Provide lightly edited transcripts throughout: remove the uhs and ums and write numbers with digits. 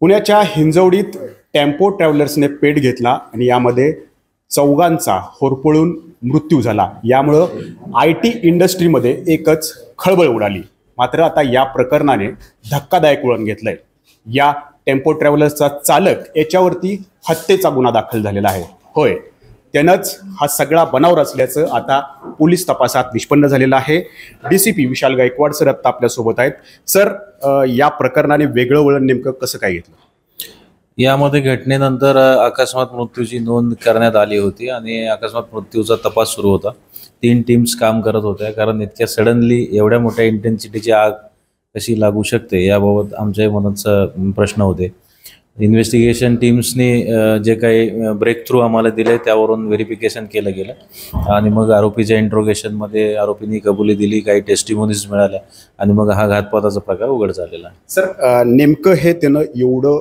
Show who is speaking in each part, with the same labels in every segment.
Speaker 1: पुण्याच्या हिंजवडीत टेम्पो ट्रॅव्हलर्सने पेट घेतला आणि यामध्ये चौघांचा होरपळून मृत्यू झाला। यामुळं आय टी इंडस्ट्रीमध्ये एकच खळबळ उडाली। मात्र आता या प्रकरणाने धक्कादायक वळण घेतलंय। या टेम्पो ट्रॅव्हलर्सचा चालक याच्यावरती हत्येचा गुन्हा दाखल झालेला आहे। होय, त्यानंच हा सगळा बनाव रचल्याचं आता पोलीस तपासात निष्पन्न झालेलं आहे। डीसीपी विशाल गायकवाड सर आता आपल्यासोबत आहेत। सर, या प्रकरणाने वेगळं वळण नेमकं कसं काय घेतलं?
Speaker 2: यामध्ये घटनेनंतर अकस्मात मृत्यूची नोंद करण्यात आली होती आणि अकस्मात मृत्यूचा तपास सुरू होता। 3 टीम्स काम करत होत्या, कारण इतक्या सडनली एवढ्या मोठ्या इंटेन्सिटीची आग कशी लागू शकते याबाबत आमच्याही मनात प्रश्न होते। इन्व्हेस्टिगेशन टीम्सनी जे काही ब्रेक थ्रू आम्हाला दिले त्यावरून व्हेरिफिकेशन केलं गेलं आणि मग आरोपीच्या इंट्रोगेशनमध्ये आरोपींनी कबुली दिली, काही टेस्टिमोनीज मिळाल्या आणि मग हा घातपाताचा प्रकार उघड झालेला आहे।
Speaker 1: सर, नेमकं हे त्यानं एवढं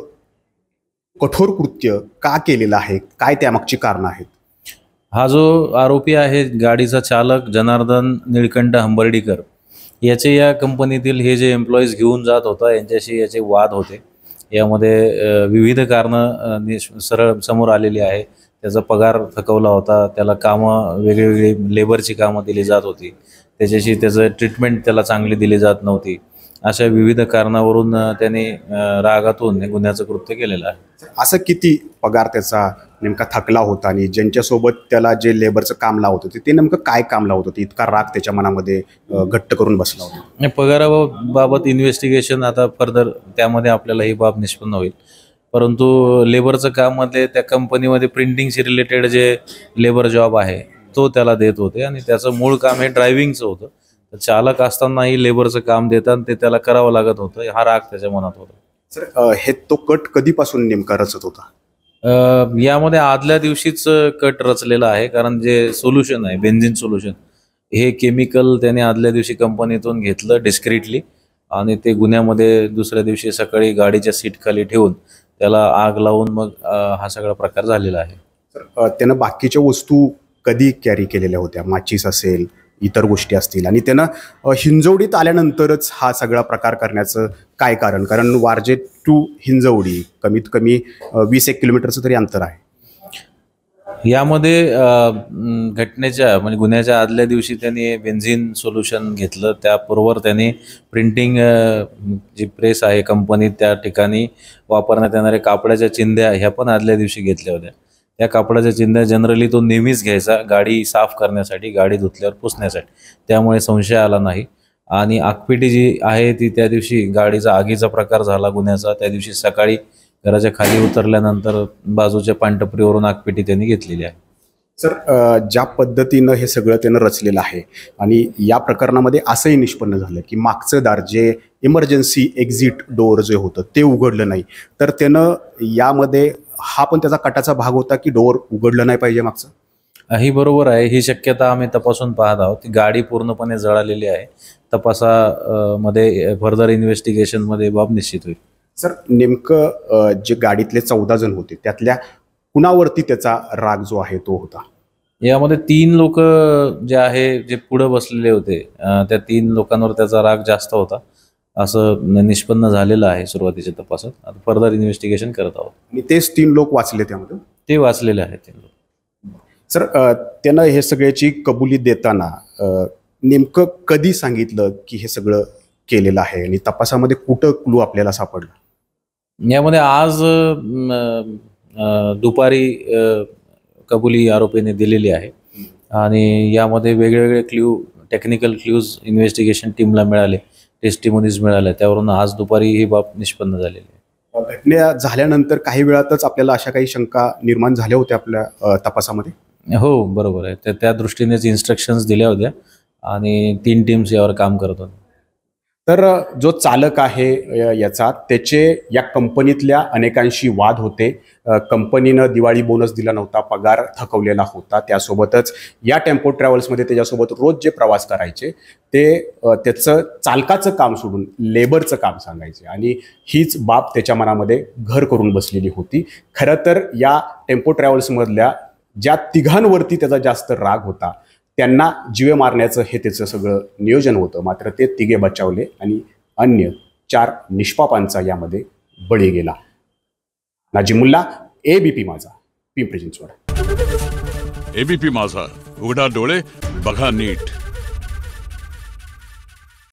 Speaker 1: कठोर कृत्य का केलेलं आहे? काय त्यामागची कारणं आहेत?
Speaker 2: हा जो आरोपी आहे, गाडीचा चालक जनार्दन निळकंठ हंबर्डीकर, याचे या कंपनीतील हे जे एम्प्लॉईज घेऊन जात होता यांच्याशी याचे वाद होते। यामध्ये विविध कारणं सरळ समोर आलेली आहे। त्याचा पगार थकवला होता, त्याला कामं वेगवेगळी लेबरची कामं दिली जात होती, त्याच्याशी त्याचं ट्रीटमेंट त्याला चांगली दिली जात नव्हती। अशा विविध कारणावरून त्याने रागातून हे गुन्ह्याचं कृत्य केलेलं आहे।
Speaker 1: असं किती पगार त्याचा नेमका थकला होता आणि ज्यांच्यासोबत त्याला जे लेबरचं काम लावत होते ते नेमकं काय काम लावत होते? इतका राग त्याच्या मनामध्ये घट्ट करून बसला होता?
Speaker 2: पगाराबाबत इन्व्हेस्टिगेशन आता फर्दर त्यामध्ये आपल्याला ही बाब निष्पन्न होईल, परंतु लेबरचं काममध्ये त्या कंपनीमध्ये प्रिंटिंगशी रिलेटेड जे लेबर जॉब आहे तो त्याला देत होते आणि त्याचं मूळ काम हे ड्रायव्हिंगचं होतं। चालक असतानाही लेबरचं काम देतात ते त्याला करावं लागत होतं, हा राग त्याच्या मनात होता।
Speaker 1: सर, हे तो कट कधीपासून नेमका रचत होता?
Speaker 2: यामध्ये आदल्या दिवशीच कट रचलेला आहे, कारण जे सोल्युशन आहे बेन्झिन सोल्युशन, हे केमिकल त्याने आदल्या दिवशी कंपनीतून घेतलं डिस्क्रिटली आणि ते गुन्ह्यामध्ये दुसऱ्या दिवशी सकाळी गाडीच्या सीटखाली ठेवून त्याला आग लावून मग हा सगळा प्रकार झालेला आहे।
Speaker 1: सर, त्यानं बाकीच्या वस्तू कधी कॅरी केलेल्या होत्या? माचीस असेल, इतर गोष्टी असतील, आणि त्यानं हिंजवडीत आल्यानंतरच हा सगळा प्रकार करण्याचं काय कारण? कारण वारजे टू हिंजवडी कमीत कमी 20-1 किलोमीटरचं तरी अंतर आहे।
Speaker 2: यामध्ये घटनेच्या म्हणजे गुन्ह्याच्या आदल्या दिवशी त्यांनी बेन्झिन सोल्युशन घेतलं, त्याबरोबर त्यांनी प्रिंटिंग जी प्रेस आहे कंपनीत त्या ठिकाणी वापरण्यात येणाऱ्या कापडाच्या चिंध्या ह्या पण आदल्या दिवशी घेतल्या होत्या। या कापडाच्या चिंध्या जनरली तो नेहमीच घ्यायचा गाडी साफ करण्यासाठी, गाडी धुतल्यावर पुसण्यासाठी, त्यामुळे संशय आला नाही। आणि आगपेटी जी आहे ती त्या दिवशी गाडीचा आगीचा प्रकार झाला गुन्ह्याचा, त्या दिवशी सकाळी घराच्या खाली उतरल्यानंतर बाजूच्या पानटपरीवरून आगपेटी त्यांनी घेतलेली आहे।
Speaker 1: सर, ज्या पद्धतीनं हे सगळं त्यानं रचलेलं आहे आणि या प्रकरणामध्ये असंही निष्पन्न झालं की मागचं दार जे इमर्जन्सी एक्झिट डोअर जे होतं ते उघडलं नाही, तर त्यानं यामध्ये हा पण त्याचा कटाचा भाग होता की डोअर उघडलं नाही पाहिजे मागचं?
Speaker 2: ही बरोबर आहे, ही शक्यता आम्ही तपासून पाहत आहोत। ती गाडी पूर्णपणे जळालेली आहे, तपासामध्ये फर्दर इन्व्हेस्टिगेशनमध्ये बाब निश्चित होईल।
Speaker 1: सर, नेमकं जे गाडीतले 14 जण होते त्यातल्या कुणावरती त्याचा राग जो आहे तो होता?
Speaker 2: यामध्ये 3 लोक जे आहे जे पुढे बसलेले होते, त्या 3 लोकांवर त्याचा राग जास्त होता असं निष्पन्न झालेलं आहे सुरुवातीच्या तपासात। आता फर्दर इन्व्हेस्टिगेशन करत आहोत
Speaker 1: आणि तेच 3 लोक वाचले त्यामध्ये?
Speaker 2: ते वाचलेले आहेत 3 लोक।
Speaker 1: सर, त्यानं हे सगळ्याची कबुली देताना नेमकं कधी सांगितलं की हे सगळं केलेलं आहे आणि तपासामध्ये कुठं क्लू आपल्याला सापडला?
Speaker 2: यामध्ये आज दुपारी कबुली आरोपीने दिलेली आहे आणि यामध्ये वेगवेगळे क्ल्यू, टेक्निकल क्ल्यूज इन्व्हेस्टिगेशन टीमला मिळाले, टेस्टिमोनीज मिळाल्या, त्यावरून आज दुपारी ही बाब निष्पन्न झालेली आहे।
Speaker 1: घटना झाल्यानंतर काही वेळातच आपल्याला अशा काही शंका निर्माण झाल्या होत्या आपल्या तपासामध्ये?
Speaker 2: हो, बरोबर आहे, त्या दृष्टीनेच इन्स्ट्रक्शन्स दिल्या होत्या आणि 3 टीम्स यावर काम करत होत्या।
Speaker 1: तर जो चालक आहे याचा, त्याचे या कंपनीतल्या अनेकांशी वाद होते। कंपनीनं दिवाळी बोनस दिला नव्हता, पगार थकवलेला होता, त्यासोबतच या टेम्पो ट्रॅव्हल्समध्ये त्याच्यासोबत रोज जे प्रवास करायचे ते त्याचं चालकाचं काम सोडून लेबरचं काम सांगायचे आणि हीच बाब त्याच्या मनामध्ये घर करून बसलेली होती। खरं तर या टेम्पो ट्रॅव्हल्समधल्या ज्या तिघांवरती त्याचा जास्त राग होता त्यांना जीवे मारण्याचं हे त्याचं सगळं नियोजन होतं, मात्र ते तिघे बचावले आणि अन्य 4 निष्पापांचा यामध्ये बळी गेला। नाजिम मुल्ला, ABP माझा, पिंपरी चिंचवड.
Speaker 3: ABP माझा, उघडा डोळे बघा नीट.